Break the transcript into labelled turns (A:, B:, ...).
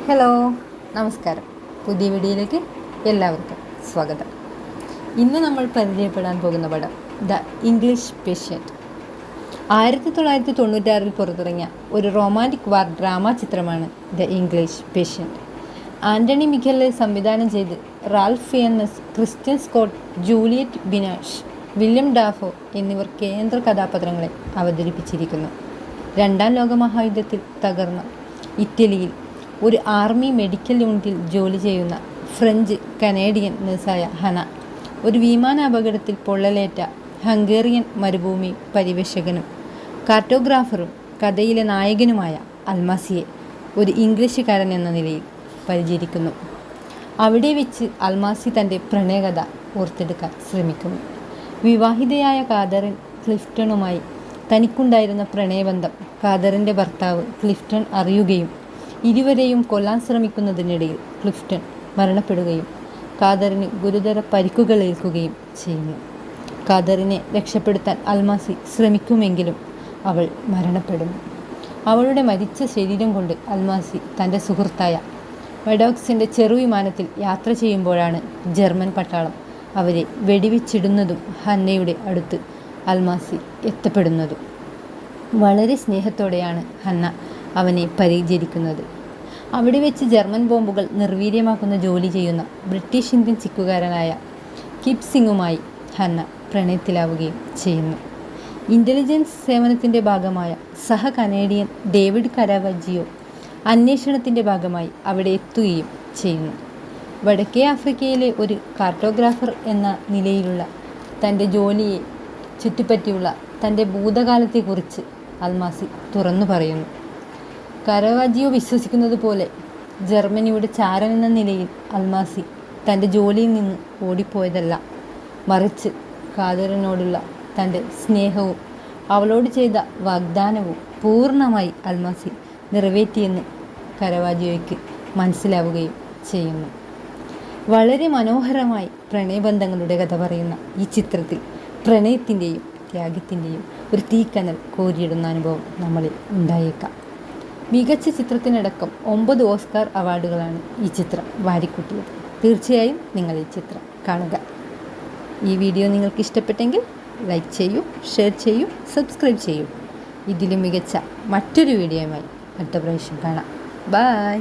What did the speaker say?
A: Hello, നമസ്കാരം. പുതിയ വീഡിയോയിലേക്ക് എല്ലാവർക്കും സ്വാഗതം. ഇന്ന് നമ്മൾ പരിചയപ്പെടാൻ പോകുന്ന പടം ദ ഇംഗ്ലീഷ് പേഷ്യൻ്റ്. 1996 പുറത്തിറങ്ങിയ ഒരു റൊമാൻറ്റിക് വാർ ഡ്രാമ ചിത്രമാണ് the English patient. Anthony Minghella സംവിധാനം ചെയ്ത് Ralph Fiennes, Kristin Scott, Juliette Binoche, Willem Dafoe എന്നിവർ കേന്ദ്ര കഥാപാത്രങ്ങളെ അവതരിപ്പിച്ചിരിക്കുന്നു. രണ്ടാം ലോകമഹായുദ്ധത്തിൽ തകർന്ന ഇറ്റലിയിൽ ഒരു ആർമി മെഡിക്കൽ യൂണിറ്റിൽ ജോലി ചെയ്യുന്ന ഫ്രഞ്ച് കനേഡിയൻ നഴ്സായ ഹന, ഒരു വിമാനാപകടത്തിൽ പൊള്ളലേറ്റ ഹംഗേറിയൻ മരുഭൂമി പരിവേഷകനും കാർട്ടോഗ്രാഫറും കഥയിലെ നായകനുമായ അൽമാസിയെ ഒരു ഇംഗ്ലീഷുകാരൻ എന്ന നിലയിൽ പരിചരിക്കുന്നു. അവിടെ വെച്ച് അൽമാസി തൻ്റെ പ്രണയകഥ ഓർത്തെടുക്കാൻ ശ്രമിക്കുന്നു. വിവാഹിതയായ കാതറിൻ ക്ലിഫ്റ്റണുമായി തനിക്കുണ്ടായിരുന്ന പ്രണയബന്ധം കാതറിൻ്റെ ഭർത്താവ് ക്ലിഫ്റ്റൺ അറിയുകയും ഇരുവരെയും കൊല്ലാൻ ശ്രമിക്കുന്നതിനിടയിൽ ക്ലിഫ്റ്റൺ മരണപ്പെടുകയും കാതറിന് ഗുരുതര പരിക്കുകളേൽക്കുകയും ചെയ്യുന്നു. കാതറിനെ രക്ഷപ്പെടുത്താൻ അൽമാസി ശ്രമിക്കുമെങ്കിലും അവൾ മരണപ്പെടുന്നു. അവളുടെ മരിച്ച ശരീരം കൊണ്ട് അൽമാസി തൻ്റെ സുഹൃത്തായ മെഡോക്സിൻ്റെ ചെറുവിമാനത്തിൽ യാത്ര ചെയ്യുമ്പോഴാണ് ജർമ്മൻ പട്ടാളം അവരെ വെടിവെച്ചിടുന്നതും ഹന്നയുടെ അടുത്ത് അൽമാസി എത്തപ്പെടുന്നതും. വളരെ സ്നേഹത്തോടെയാണ് ഹന്ന അവനെ പരിചരിക്കുന്നത്. അവിടെ വെച്ച് ജർമ്മൻ ബോംബുകൾ നിർവീര്യമാക്കുന്ന ജോലി ചെയ്യുന്ന ബ്രിട്ടീഷ് ഇന്ത്യൻ സിക്കുകാരനായ കിപ് സിംഗുമായി ഹന്ന പ്രണയത്തിലാവുകയും ചെയ്യുന്നു. ഇൻ്റലിജൻസ് സേവനത്തിൻ്റെ ഭാഗമായ സഹ കനേഡിയൻ ഡേവിഡ് കരാവജിയോ അന്വേഷണത്തിൻ്റെ ഭാഗമായി അവിടെ എത്തുകയും ചെയ്യുന്നു. വടക്കേ ആഫ്രിക്കയിലെ ഒരു കാർട്ടോഗ്രാഫർ എന്ന നിലയിലുള്ള തൻ്റെ ജോലിയെ ചുറ്റിപ്പറ്റിയുള്ള തൻ്റെ ഭൂതകാലത്തെക്കുറിച്ച് അൽമാസി തുറന്നു പറയുന്നു. കരാവാജിയോ വിശ്വസിക്കുന്നത് പോലെ ജർമ്മനിയുടെ ചാരൻ എന്ന നിലയിൽ അൽമാസി തൻ്റെ ജോലിയിൽ നിന്ന് ഓടിപ്പോയതല്ല, മറിച്ച് കാതറിനോടുള്ള തൻ്റെ സ്നേഹവും അവളോട് ചെയ്ത വാഗ്ദാനവും പൂർണ്ണമായി അൽമാസി നിറവേറ്റിയെന്ന് കരാവാജിയോയ്ക്ക് മനസ്സിലാവുകയും ചെയ്യുന്നു. വളരെ മനോഹരമായി പ്രണയബന്ധങ്ങളുടെ കഥ പറയുന്ന ഈ ചിത്രത്തിൽ പ്രണയത്തിൻ്റെയും ത്യാഗത്തിൻ്റെയും ഒരു തീക്കനൽ കോരിയിടുന്ന അനുഭവം നമ്മളിൽ ഉണ്ടായേക്കാം. മികച്ച ചിത്രത്തിനടക്കം 9 ഓസ്കാർ അവാർഡുകളാണ് ഈ ചിത്രം വാരിക്കൂട്ടിയത്. തീർച്ചയായും നിങ്ങൾ ഈ ചിത്രം കാണുക. ഈ വീഡിയോ നിങ്ങൾക്ക് ഇഷ്ടപ്പെട്ടെങ്കിൽ ലൈക്ക് ചെയ്യൂ, ഷെയർ ചെയ്യൂ, സബ്സ്ക്രൈബ് ചെയ്യൂ. ഇതിലും മികച്ച മറ്റൊരു വീഡിയോയുമായി അടുത്ത പ്രാവശ്യം കാണാം. ബൈ.